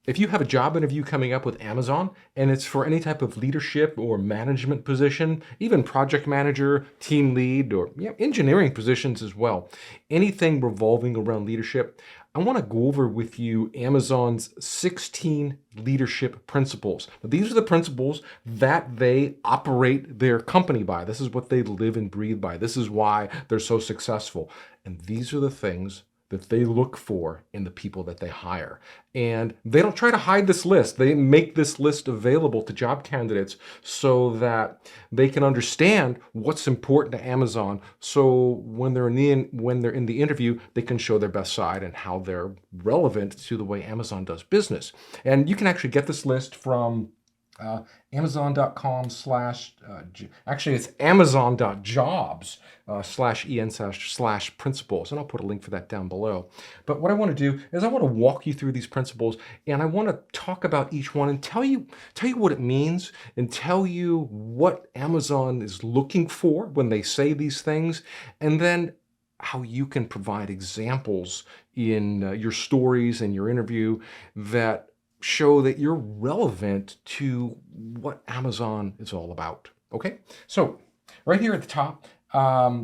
If you have a job interview coming up with Amazon and it's for any type of leadership or management position, even project manager, team lead, or engineering positions as well, anything revolving around leadership, I want to go over with you Amazon's 16 leadership principles. Now, these are the principles that they operate their company by. This is what they live and breathe by. This is why they're so successful. And these are the things that they look for in the people that they hire. And they don't try to hide this list. They make this list available to job candidates so that they can understand what's important to Amazon. So when they're in the interview, they can show their best side and how they're relevant to the way Amazon does business. And you can actually get this list from amazon.com actually it's amazon.jobs /en/ principles, and I'll put a link for that down below. But what I want to do is I want to walk you through these principles, and I want to talk about each one and tell you what it means and tell you what Amazon is looking for when they say these things, and then how you can provide examples in your stories and your interview that show that you're relevant to what Amazon is all about. Okay, so right here at the top,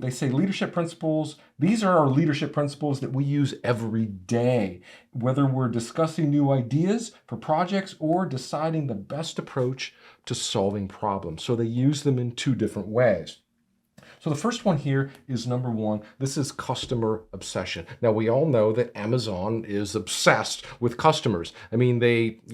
they say leadership principles. These are our leadership principles that we use every day, whether we're discussing new ideas for projects or deciding the best approach to solving problems. So they use them in two different ways. So the first one here is number one. This is customer obsession. Now we all know that Amazon is obsessed with customers. I mean,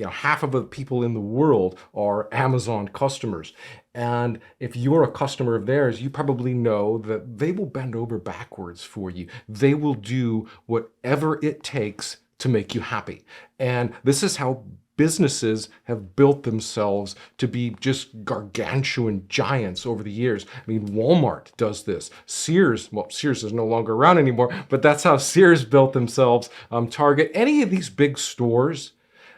half of the people in the world are Amazon customers. And if you're a customer of theirs, you probably know that they will bend over backwards for you. They will do whatever it takes to make you happy. And this is how businesses have built themselves to be just gargantuan giants over the years. I mean, Walmart does this. Sears is no longer around anymore, but that's how Sears built themselves. Target, any of these big stores,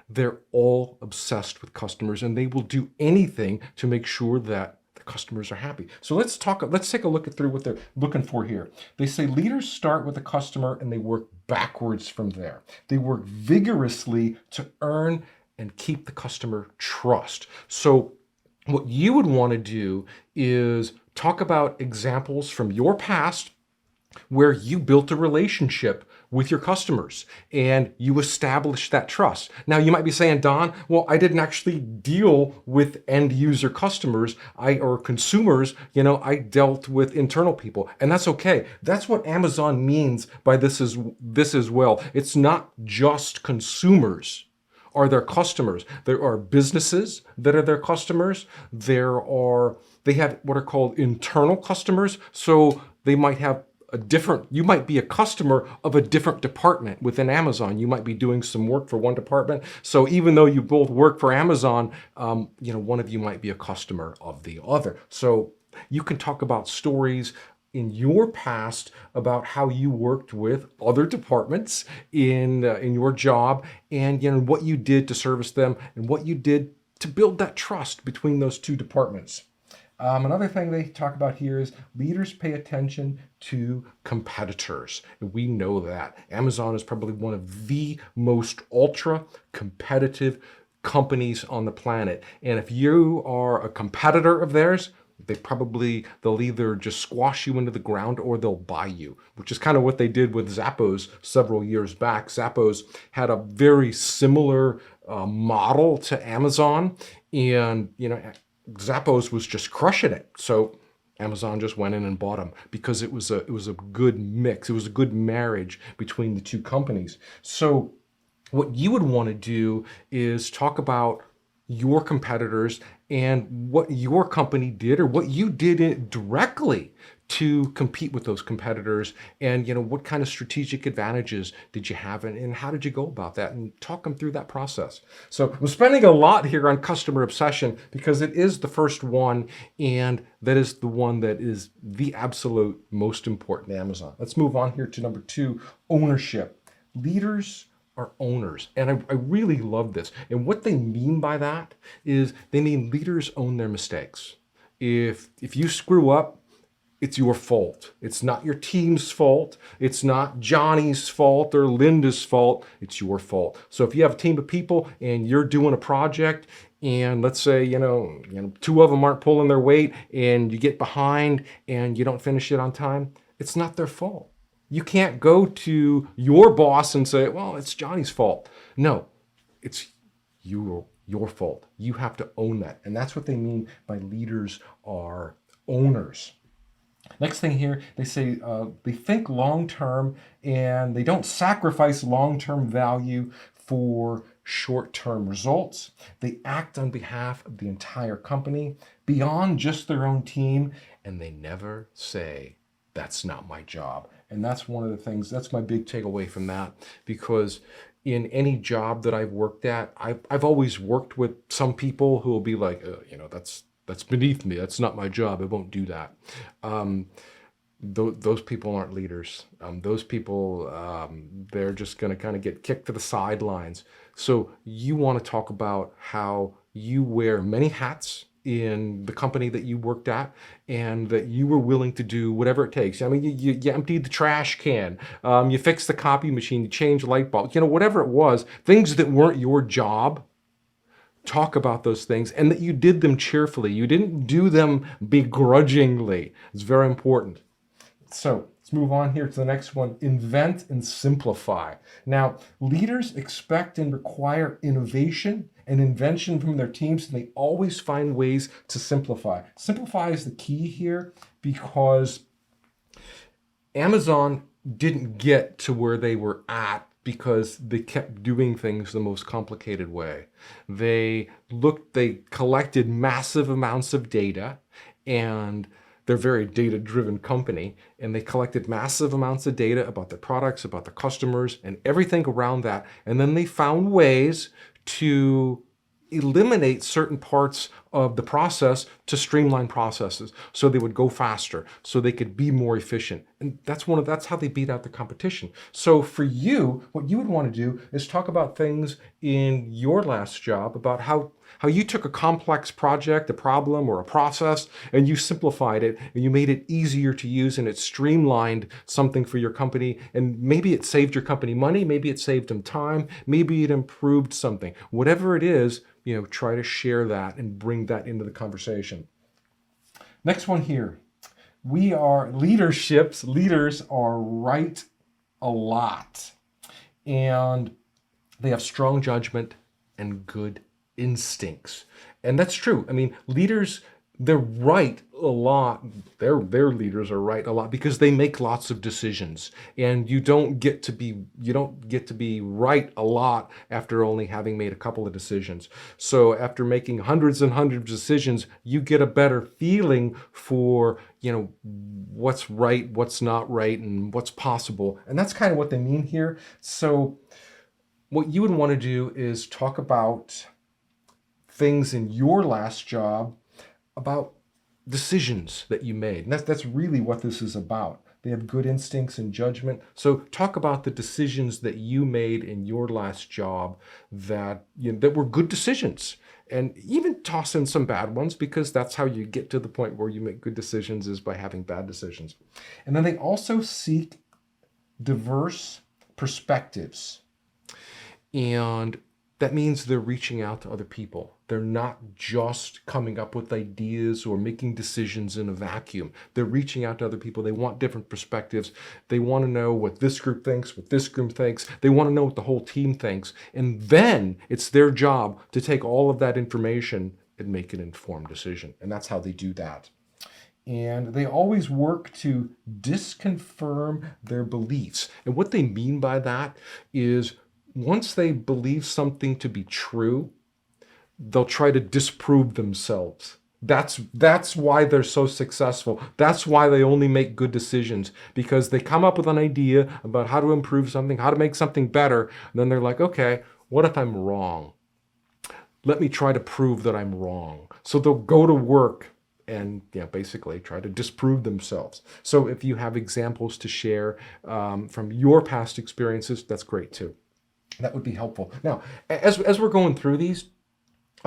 they're all obsessed with customers, and they will do anything to make sure that the customers are happy. So let's take a look through what they're looking for here. They say leaders start with the customer and they work backwards from there. They work vigorously to earn and keep the customer trust. So what you would want to do is talk about examples from your past where you built a relationship with your customers and you established that trust. Now you might be saying, Don, well, I didn't actually deal with end user customers or consumers, I dealt with internal people, and that's okay. That's what Amazon means by this as well. It's not just consumers are their customers. There are businesses that are their customers. They have what are called internal customers. So they might have you might be a customer of a different department within Amazon. You might be doing some work for one department. So even though you both work for Amazon, one of you might be a customer of the other. So you can talk about stories in your past about how you worked with other departments in your job, and what you did to service them and what you did to build that trust between those two departments. Another thing they talk about here is leaders pay attention to competitors. And we know that Amazon is probably one of the most ultra competitive companies on the planet. And if you are a competitor of theirs, they'll either just squash you into the ground or they'll buy you, which is kind of what they did with Zappos several years back. Zappos had a very similar model to Amazon, and Zappos was just crushing it. So Amazon just went in and bought them because it was a good mix. It was a good marriage between the two companies. So what you would want to do is talk about your competitors and what your company did or what you did directly to compete with those competitors, and what kind of strategic advantages did you have, and how did you go about that, and talk them through that process. So we're spending a lot here on customer obsession because it is the first one, and that is the one that is the absolute most important to Amazon. Let's move on here to number 2, ownership. Leaders are owners, and I really love this. And what they mean by that is they mean leaders own their mistakes. If you screw up, it's your fault. It's not your team's fault. It's not Johnny's fault or Linda's fault. It's your fault. So if you have a team of people and you're doing a project and let's say, two of them aren't pulling their weight and you get behind and you don't finish it on time, it's not their fault. You can't go to your boss and say, well, it's Johnny's fault. No, it's your fault. You have to own that. And that's what they mean by leaders are owners. Next thing here, they say they think long-term and they don't sacrifice long-term value for short-term results. They act on behalf of the entire company, beyond just their own team, and they never say, that's not my job. And that's one of the things, that's my big takeaway from that, because in any job that I've worked at, I've always worked with some people who will be like, that's beneath me. That's not my job. I won't do that. Those people aren't leaders. Those people, they're just going to kind of get kicked to the sidelines. So you want to talk about how you wear many hats in the company that you worked at and that you were willing to do whatever it takes. I mean, you emptied the trash can, you fixed the copy machine, you changed light bulbs, whatever it was, things that weren't your job. Talk about those things and that you did them cheerfully. You didn't do them begrudgingly. It's very important. So let's move on here to the next one. Invent and simplify. Now, leaders expect and require innovation and invention from their teams, and they always find ways to simplify. Simplify is the key here because Amazon didn't get to where they were at because they kept doing things the most complicated way. They collected massive amounts of data, and they're a very data-driven company, and they collected massive amounts of data about their products, about their customers, and everything around that. And then they found ways to eliminate certain parts of the process to streamline processes so they would go faster, so they could be more efficient. And that's how they beat out the competition. So for you, what you would want to do is talk about things in your last job about how you took a complex project, a problem, or a process, and you simplified it, and you made it easier to use, and it streamlined something for your company, and maybe it saved your company money, maybe it saved them time, maybe it improved something. Whatever it is, try to share that and bring that into the conversation. Next one here. Leaders are right a lot, and they have strong judgment and good instincts. And that's true. I mean, leaders, they're right a lot. Their leaders are right a lot because they make lots of decisions, and you don't get to be right a lot after only having made a couple of decisions. So after making hundreds and hundreds of decisions, you get a better feeling for what's right, what's not right, and what's possible. And that's kind of what they mean here. So what you would want to do is talk about things in your last job, about decisions that you made. And that's really what this is about. They have good instincts and judgment. So talk about the decisions that you made in your last job that were good decisions. And even toss in some bad ones, because that's how you get to the point where you make good decisions, is by having bad decisions. And then they also seek diverse perspectives. And that means they're reaching out to other people. They're not just coming up with ideas or making decisions in a vacuum. They're reaching out to other people. They want different perspectives. They want to know what this group thinks, what this group thinks. They want to know what the whole team thinks. And then it's their job to take all of that information and make an informed decision. And that's how they do that. And they always work to disconfirm their beliefs. And what they mean by that is, once they believe something to be true, they'll try to disprove themselves. That's why they're so successful. That's why they only make good decisions, because they come up with an idea about how to improve something, how to make something better, and then they're like, okay, what if I'm wrong? Let me try to prove that I'm wrong. So they'll go to work and basically try to disprove themselves. So if you have examples to share from your past experiences, that's great too. That would be helpful. Now, as we're going through these,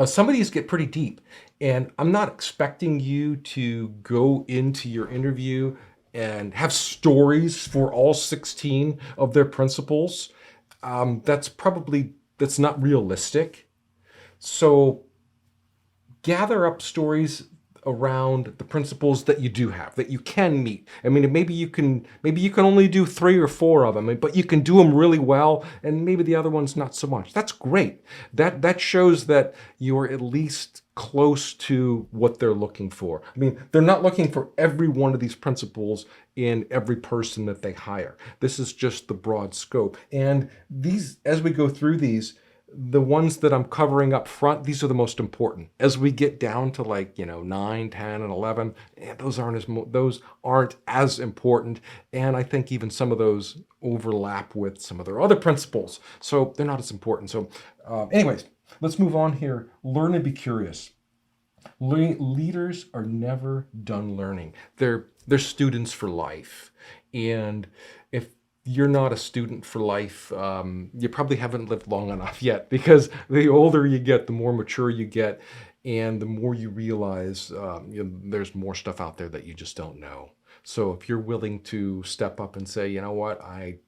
Some of these get pretty deep, and I'm not expecting you to go into your interview and have stories for all 16 of their principles. That's not realistic. So gather up stories around the principles that you do have, that you can meet. I mean, maybe you can only do 3 or 4 of them, but you can do them really well, and maybe the other ones not so much. That's great. That shows that you're at least close to what they're looking for. I mean, they're not looking for every one of these principles in every person that they hire. This is just the broad scope. And these, as we go through these, the ones that I'm covering up front, these are the most important. As we get down to, like, 9, 10, and 11, those aren't as important. And I think even some of those overlap with some of their other principles, so they're not as important. So, anyways, let's move on here. Learn and be curious. Leaders are never done learning. They're students for life, and if you're not a student for life, you probably haven't lived long enough yet, because the older you get, the more mature you get, and the more you realize there's more stuff out there that you just don't know. So if you're willing to step up and say, you know what, I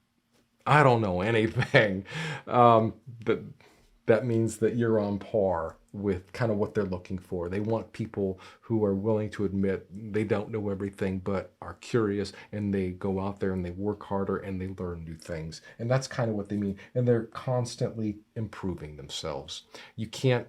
don't know anything, that that means that you're on par with kind of what they're looking for. They want people who are willing to admit they don't know everything, but are curious, and they go out there and they work harder and they learn new things. And that's kind of what they mean. And they're constantly improving themselves. You can't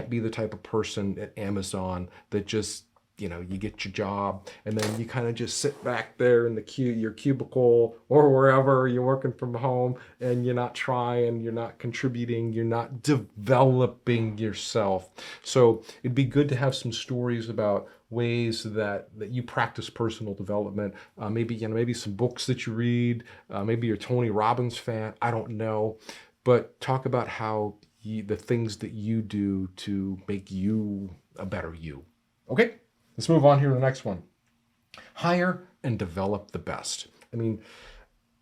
be the type of person at Amazon that just, you get your job and then you kind of just sit back there in your cubicle or wherever you're working from home, and you're not trying, you're not contributing, you're not developing yourself. So it'd be good to have some stories about ways that you practice personal development. Maybe some books that you read. Maybe you're a Tony Robbins fan. I don't know, but talk about how the things that you do to make you a better you. Okay, let's move on here to the next one. Hire and develop the best. I mean,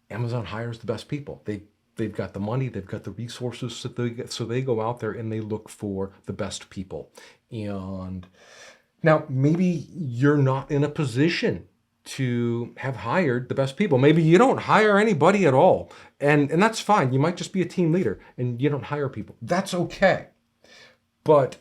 Amazon hires the best people. They've got the money, they've got the resources, so they go out there and they look for the best people. And now maybe you're not in a position to have hired the best people. Maybe you don't hire anybody at all. And that's fine. You might just be a team leader and you don't hire people. That's okay. But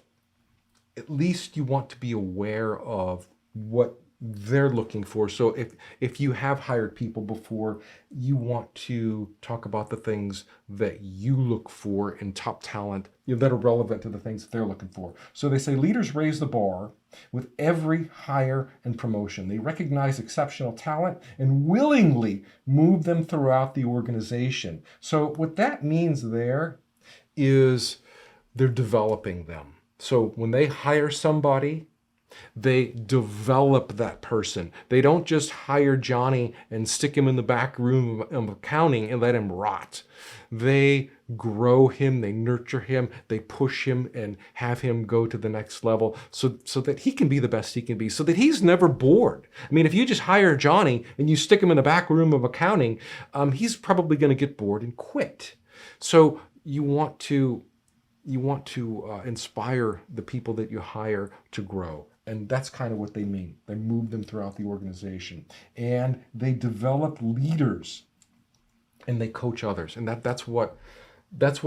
at least you want to be aware of what they're looking for. So if you have hired people before, you want to talk about the things that you look for in top talent, that are relevant to the things that they're looking for. So they say leaders raise the bar with every hire and promotion. They recognize exceptional talent and willingly move them throughout the organization. So what that means there is they're developing them. So when they hire somebody, they develop that person. They don't just hire Johnny and stick him in the back room of accounting and let him rot. They grow him, they nurture him, they push him and have him go to the next level so that he can be the best he can be, so that he's never bored. I mean, if you just hire Johnny and you stick him in the back room of accounting, he's probably going to get bored and quit. So you want to inspire the people that you hire to grow. And that's kind of what they mean. They move them throughout the organization. And they develop leaders. And they coach others. And that's what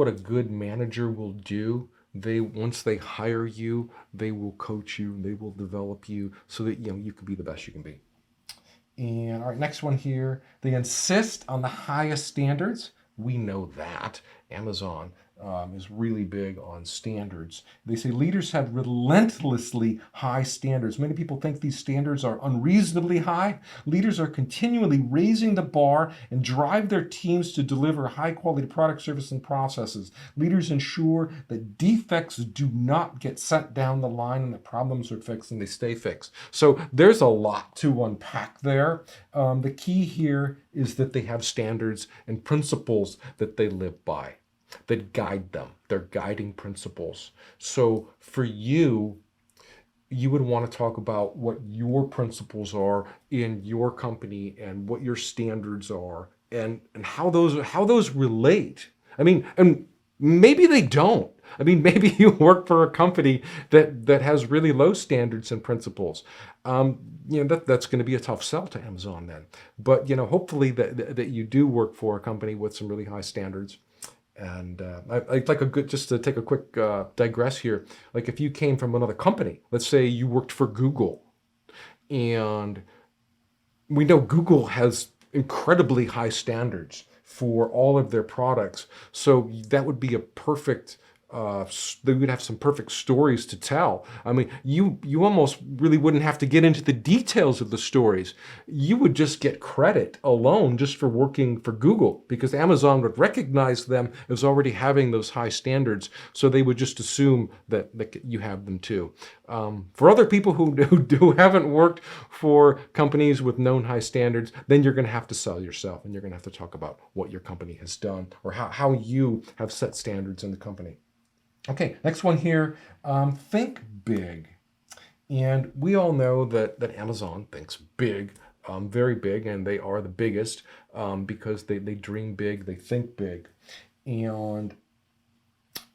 a good manager will do. Once they hire you, they will coach you, they will develop you so that you can be the best you can be. And all right, next one here. They insist on the highest standards. We know that. Amazon is really big on standards. They say leaders have relentlessly high standards. Many people think these standards are unreasonably high. Leaders are continually raising the bar and drive their teams to deliver high-quality product, service, and processes. Leaders ensure that defects do not get sent down the line and that problems are fixed and they stay fixed. So there's a lot to unpack there. The key here is that they have standards and principles that they live by, that guide them. They're guiding principles. So for you would want to talk about what your principles are in your company and what your standards are and how those relate. I mean, and Maybe they don't. I mean, maybe you work for a company that has really low standards and principles. Um, that's going to be a tough sell to Amazon then. But hopefully that you do work for a company with some really high standards. And I'd like just to take a quick digress here. Like if you came from another company, let's say you worked for Google, and we know Google has incredibly high standards for all of their products. So that would be a perfect, they would have some perfect stories to tell. I mean, you almost really wouldn't have to get into the details of the stories. You would just get credit alone just for working for Google, because Amazon would recognize them as already having those high standards. So they would just assume that you have them too. For other people who haven't worked for companies with known high standards, then you're going to have to sell yourself, and you're going to have to talk about what your company has done or how you have set standards in the company. Okay, next one here. Think big. And we all know that Amazon thinks big, very big, and they are the biggest because they dream big, they think big. And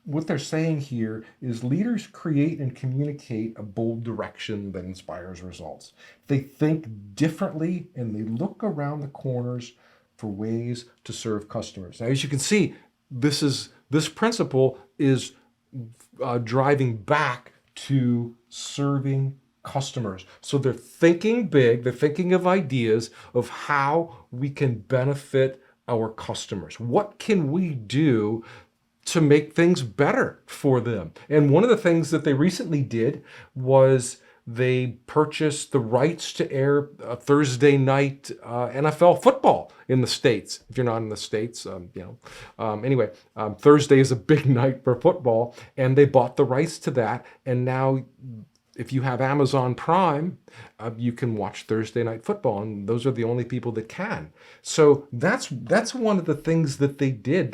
what they're saying here is leaders create and communicate a bold direction that inspires results. They think differently and they look around the corners for ways to serve customers. Now, as you can see, this principle is driving back to serving customers. So they're thinking big, they're thinking of ideas of how we can benefit our customers. What can we do to make things better for them? And one of the things that they recently did was they purchased the rights to air Thursday night NFL football in the States. If you're not in the States, anyway, Thursday is a big night for football, and they bought the rights to that. And now, if you have Amazon Prime, you can watch Thursday night football, and those are the only people that can. So that's one of the things that they did.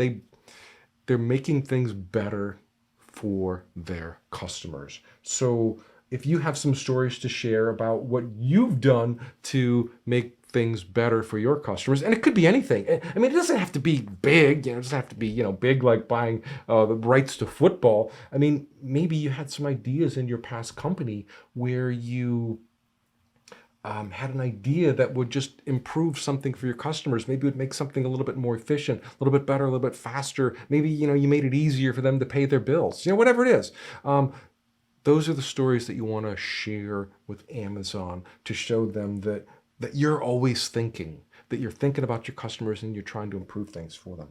They're making things better for their customers. So if you have some stories to share about what you've done to make things better for your customers, and it could be anything. I mean, it doesn't have to be big. It doesn't have to be big like buying the rights to football. I mean, maybe you had some ideas in your past company where you had an idea that would just improve something for your customers. Maybe it would make something a little bit more efficient, a little bit better, a little bit faster. Maybe you made it easier for them to pay their bills. Whatever it is. Those are the stories that you want to share with Amazon to show them that you're always thinking, that you're thinking about your customers and you're trying to improve things for them.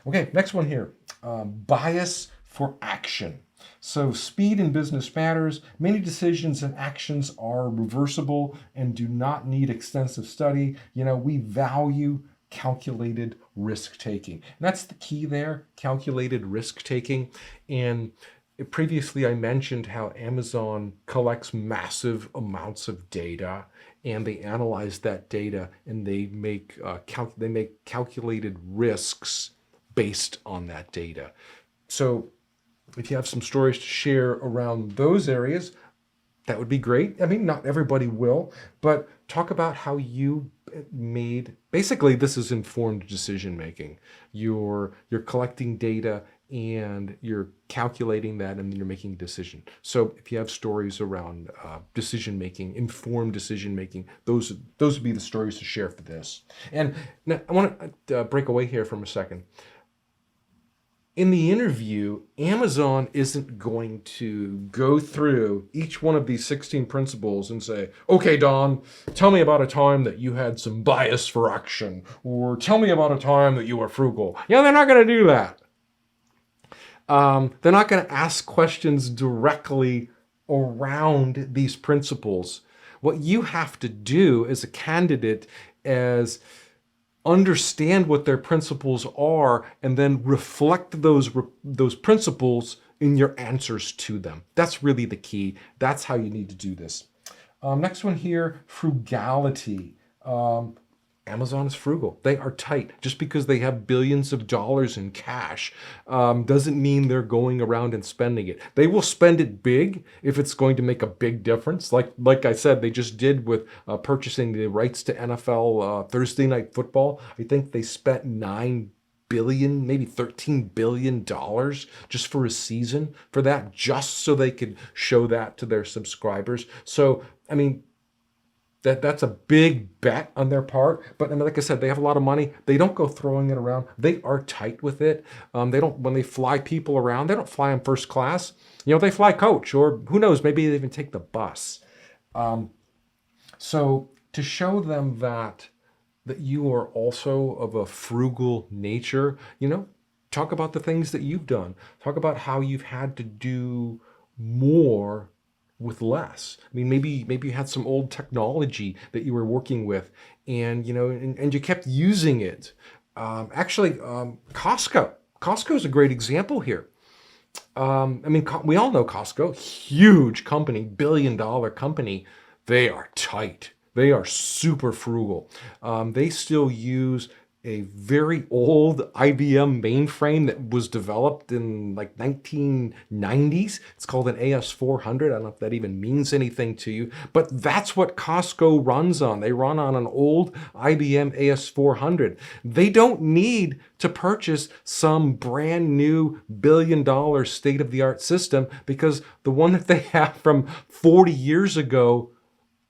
Okay, next one here. Bias for action. So speed in business matters. Many decisions and actions are reversible and do not need extensive study. We value calculated risk taking. And that's the key there, calculated risk taking. And previously, I mentioned how Amazon collects massive amounts of data, and they analyze that data, and they make calculated risks based on that data. So if you have some stories to share around those areas, that would be great. I mean, not everybody will, but talk about how you basically this is informed decision making. You're collecting data and you're calculating that, and then you're making a decision. So if you have stories around decision making, informed decision making, those would be the stories to share for this. And now I want to break away here from a second. In the interview, Amazon isn't going to go through each one of these 16 principles and say, okay, Don, tell me about a time that you had some bias for action, or tell me about a time that you were frugal. They're not going to do that. They're not going to ask questions directly around these principles. What you have to do as a candidate is understand what their principles are and then reflect those principles in your answers to them. That's really the key. That's how you need to do this. Next one here, frugality. Amazon is frugal. They are tight. Just because they have billions of dollars in cash doesn't mean they're going around and spending it. They will spend it big if it's going to make a big difference. Like I said, they just did with purchasing the rights to NFL Thursday night football. I think they spent $9 billion, maybe $13 billion just for a season for that, just so they could show that to their subscribers. So, I mean, that's a big bet on their part. But I mean, like I said, they have a lot of money. They don't go throwing it around. They are tight with it. They don't, when they fly people around, they don't fly in first class. They fly coach, or who knows, maybe they even take the bus. So to show them that you are also of a frugal nature, talk about the things that you've done. Talk about how you've had to do more with less. I mean, maybe you had some old technology that you were working with, and and you kept using it. Costco is a great example here. I mean, we all know Costco, huge company, billion-dollar company. They are tight. They are super frugal. They still use a very old IBM mainframe that was developed in like 1990s. It's called an AS400. I don't know if that even means anything to you, but that's what Costco runs on. They run on an old IBM AS400. They don't need to purchase some brand new billion-dollar state-of-the-art system, because the one that they have from 40 years ago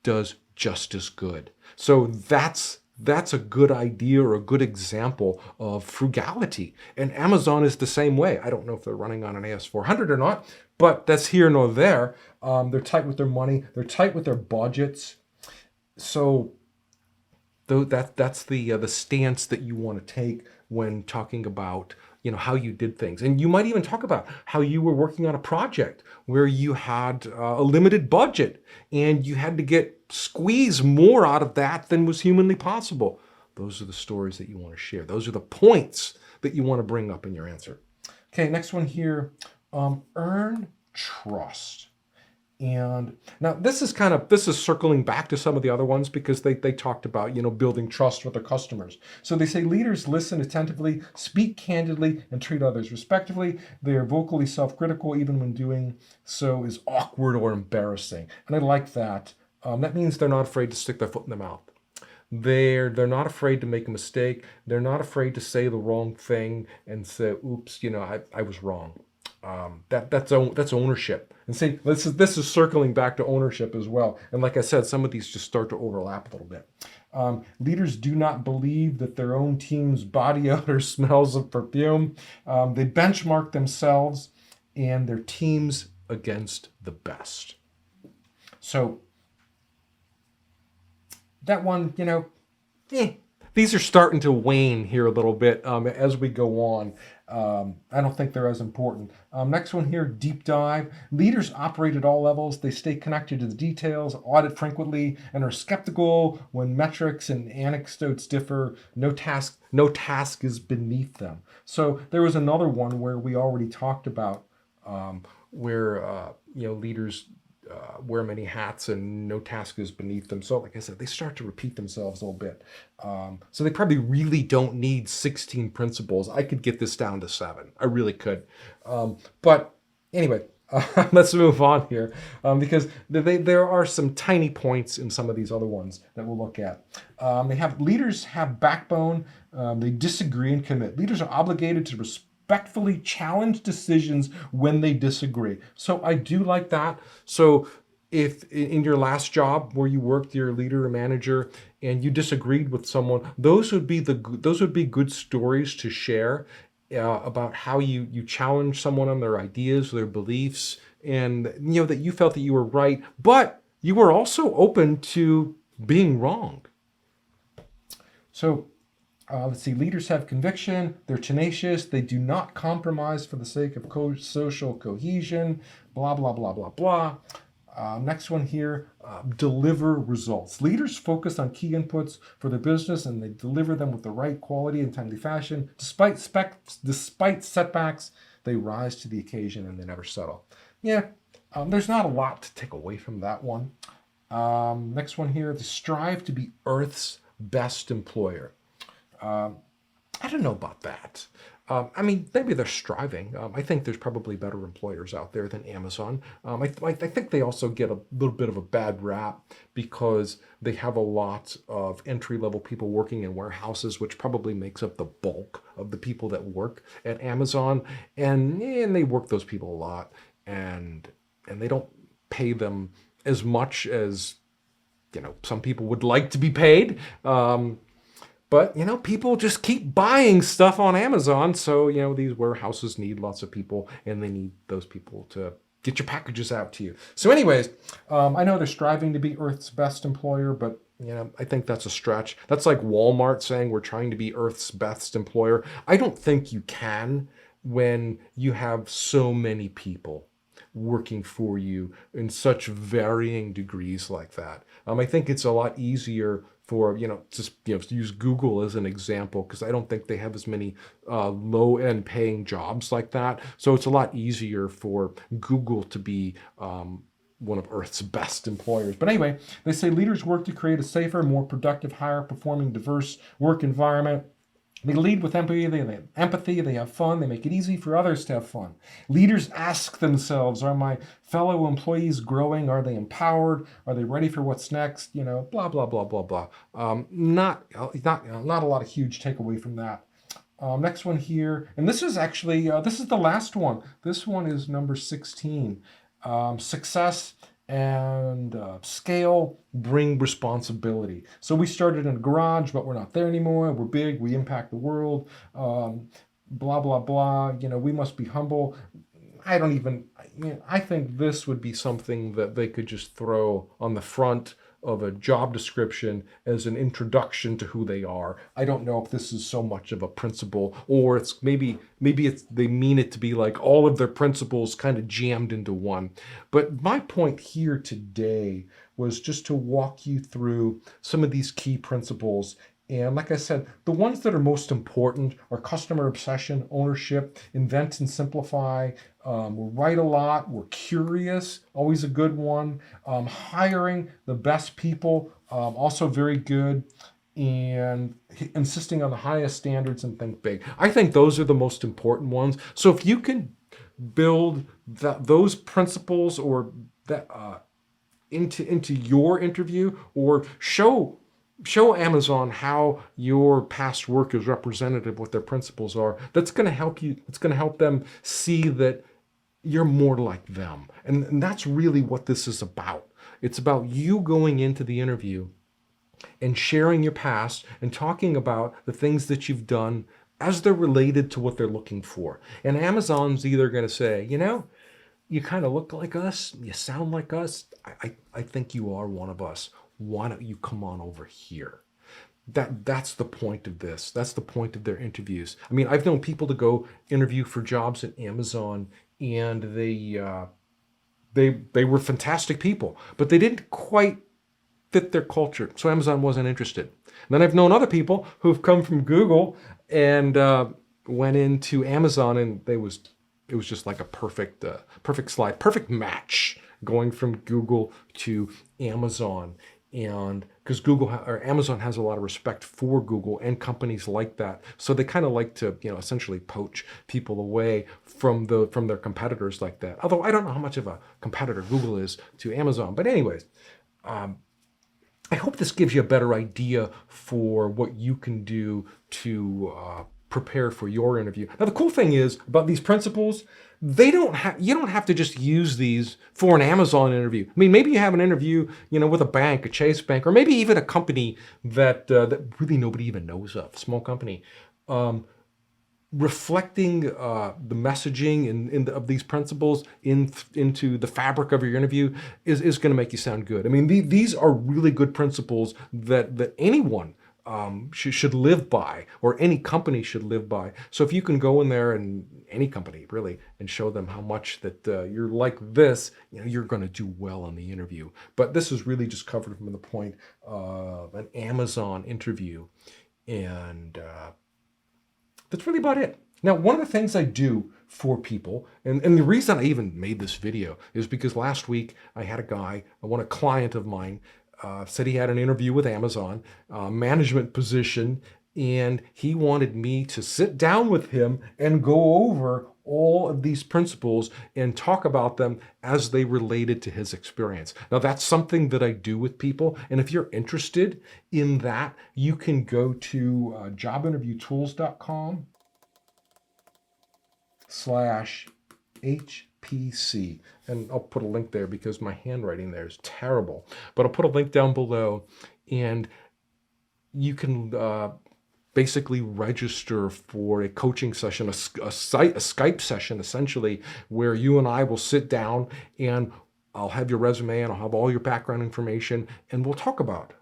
does just as good. So that's a good idea, or a good example of frugality. And Amazon is the same way. I don't know if they're running on an AS400 or not, but that's here nor there. They're tight with their money. They're tight with their budgets. So that's the stance that you want to take when talking about how you did things. And you might even talk about how you were working on a project where you had a limited budget and you had to squeeze more out of that than was humanly possible. Those are the stories that you want to share. Those are the points that you want to bring up in your answer. Okay, next one here. Earn trust. And now this is circling back to some of the other ones, because they talked about, building trust with their customers. So they say leaders listen attentively, speak candidly, and treat others respectfully. They are vocally self-critical, even when doing so is awkward or embarrassing. And I like that. That means they're not afraid to stick their foot in their mouth. They're not afraid to make a mistake. They're not afraid to say the wrong thing and say, oops, I was wrong. That's ownership. And see, this is circling back to ownership as well. And like I said, some of these just start to overlap a little bit. Leaders do not believe that their own team's body odor smells of perfume. They benchmark themselves and their teams against the best. So that one, these are starting to wane here a little bit as we go on. I don't think they're as important. Next one here, deep dive. Leaders operate at all levels. They stay connected to the details, audit frequently, and are skeptical when metrics and anecdotes differ. No task is beneath them. So there was another one where we already talked about where leaders wear many hats and no task is beneath them. So like I said, they start to repeat themselves a little bit. So they probably really don't need 16 principles. I could get this down to 7. I really could. But anyway, let's move on here, because there are some tiny points in some of these other ones that we'll look at. Leaders have backbone. They disagree and commit. Leaders are obligated to respectfully challenge decisions when they disagree. So I do like that. So if in your last job where you worked, you're a leader or manager, and you disagreed with someone, those would be good stories to share about how you challenge someone on their ideas, their beliefs, and that you felt that you were right, but you were also open to being wrong. So let's see, leaders have conviction, they're tenacious, they do not compromise for the sake of social cohesion, blah, blah, blah, blah, blah. Next one here, deliver results. Leaders focus on key inputs for their business, and they deliver them with the right quality and timely fashion. Despite setbacks, they rise to the occasion and they never settle. There's not a lot to take away from that one. Next one here, they strive to be Earth's best employer. I don't know about that. I mean, maybe they're striving. I think there's probably better employers out there than Amazon. I think they also get a little bit of a bad rap because they have a lot of entry-level people working in warehouses, which probably makes up the bulk of the people that work at Amazon, and they work those people a lot, and they don't pay them as much as some people would like to be paid. But, people just keep buying stuff on Amazon. So, these warehouses need lots of people and they need those people to get your packages out to you. So anyways, I know they're striving to be Earth's best employer, but, I think that's a stretch. That's like Walmart saying we're trying to be Earth's best employer. I don't think you can when you have so many people working for you in such varying degrees like that. I think it's a lot easier for, just, to use Google as an example, because I don't think they have as many low-end paying jobs like that. So it's a lot easier for Google to be one of Earth's best employers. But anyway, they say leaders work to create a safer, more productive, higher performing, diverse work environment. They lead with empathy, they have fun, they make it easy for others to have fun. Leaders ask themselves, are my fellow employees growing? Are they empowered? Are they ready for what's next? Blah, blah, blah, blah, blah. Not a lot of huge takeaway from that. Next one here, and this is actually, this is the last one. This one is number 16. Success and scale bring responsibility. So we started in a garage, but we're not there anymore. We're big, we impact the world, blah, blah, blah. We must be humble. I think this would be something that they could just throw on the front of a job description as an introduction to who they are. I don't know if this is so much of a principle, or it's maybe they mean it to be like all of their principles kind of jammed into one. But my point here today was just to walk you through some of these key principles. And like I said, the ones that are most important are customer obsession, ownership, invent and simplify. We're right a lot. We're curious, always a good one. Hiring the best people, also very good. And insisting on the highest standards and think big. I think those are the most important ones. So if you can build those principles or that into your interview, or show Amazon how your past work is representative, what their principles are, that's going to help you. It's going to help them see that you're more like them. And that's really what this is about. It's about you going into the interview and sharing your past and talking about the things that you've done as they're related to what they're looking for. And Amazon's either going to say, you kind of look like us, you sound like us, I think you are one of us. Why don't you come on over here? That's the point of this. That's the point of their interviews. I mean, I've known people to go interview for jobs at Amazon, and they were fantastic people, but they didn't quite fit their culture, so Amazon wasn't interested. And then I've known other people who've come from Google and went into Amazon, and it was just like a perfect slide, perfect match going from Google to Amazon. And because Amazon has a lot of respect for Google and companies like that, so they kind of like to essentially poach people away from their competitors like that. Although I don't know how much of a competitor Google is to Amazon, but anyways, I hope this gives you a better idea for what you can do to prepare for your interview. Now, the cool thing is about these principles, you don't have to just use these for an Amazon interview. I mean, maybe you have an interview, with a bank, a Chase Bank, or maybe even a company that really nobody even knows of, small company. Reflecting the messaging of these principles into the fabric of your interview is going to make you sound good. I mean, these are really good principles that anyone should live by, or any company should live by. So if you can go in there, and any company really, and show them how much that you're like this, you're going to do well in the interview. But this is really just covered from the point of an Amazon interview, and that's really about it. Now, one of the things I do for people, and the reason I even made this video is because last week I had a client of mine, said he had an interview with Amazon, management position, And he wanted me to sit down with him and go over all of these principles and talk about them as they related to his experience. Now, that's something that I do with people. And if you're interested in that, you can go to jobinterviewtools.com/HPC. And I'll put a link there because my handwriting there is terrible. But I'll put a link down below, and you can basically register for a coaching session, a Skype session, essentially, where you and I will sit down and I'll have your resume and I'll have all your background information, and we'll talk about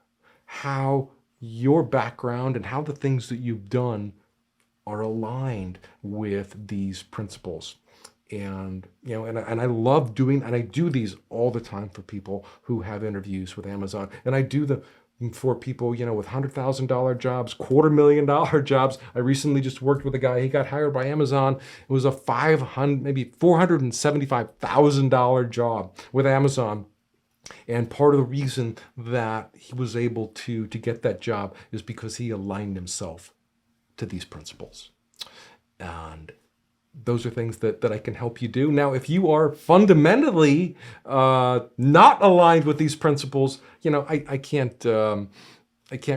how your background and how the things that you've done are aligned with these principles. And and I love doing, and I do these all the time for people who have interviews with Amazon, and I do them for people, with $100,000 jobs, $250,000 jobs. I recently just worked with a guy. He got hired by Amazon. It was a $475,000 job with Amazon. And part of the reason that he was able to get that job is because he aligned himself to these principles. And those are things that I can help you do. Now, if you are fundamentally not aligned with these principles, I can't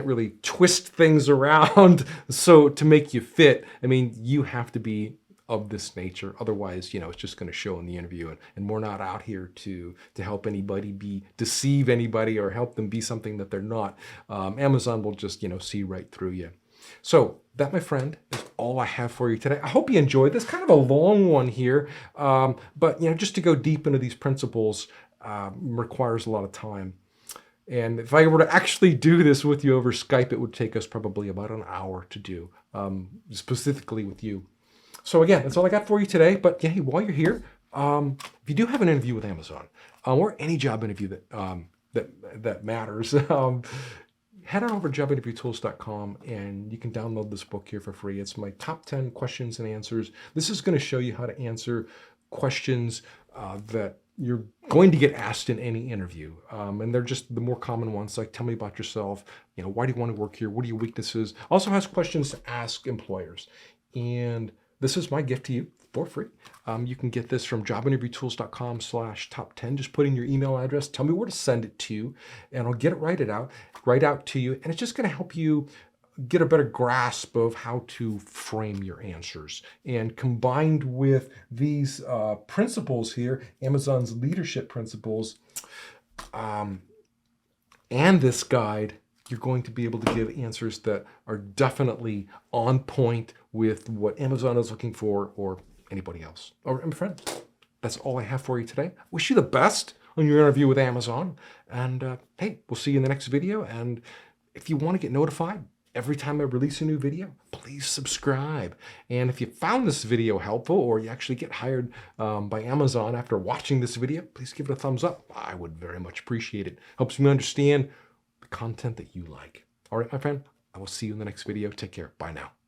really twist things around so to make you fit. I mean, you have to be of this nature. Otherwise, it's just going to show in the interview. And we're not out here to help anybody deceive anybody or help them be something that they're not. Amazon will just, see right through you. So that, my friend, is all I have for you today. I hope you enjoyed this. Kind of a long one here, but just to go deep into these principles requires a lot of time. And if I were to actually do this with you over Skype, it would take us probably about an hour to do, specifically with you. So again, that's all I got for you today. But hey, while you're here, if you do have an interview with Amazon or any job interview that matters, head on over to jobinterviewtools.com and you can download this book here for free. It's my top 10 questions and answers. This is going to show you how to answer questions that you're going to get asked in any interview. And they're just the more common ones, like tell me about yourself, why do you want to work here? What are your weaknesses? Also has questions to ask employers. And this is my gift to you for free. You can get this from jobinterviewtools.com/top10. Just put in your email address, tell me where to send it to, and I'll get it right out to you. And it's just going to help you get a better grasp of how to frame your answers. And combined with these principles here, Amazon's leadership principles, and this guide, you're going to be able to give answers that are definitely on point with what Amazon is looking for or anybody else. All right, my friend, that's all I have for you today. Wish you the best on your interview with Amazon. And hey, we'll see you in the next video. And if you want to get notified every time I release a new video, please subscribe. And if you found this video helpful, or you actually get hired by Amazon after watching this video, please give it a thumbs up. I would very much appreciate it. Helps me understand the content that you like. All right, my friend, I will see you in the next video. Take care. Bye now.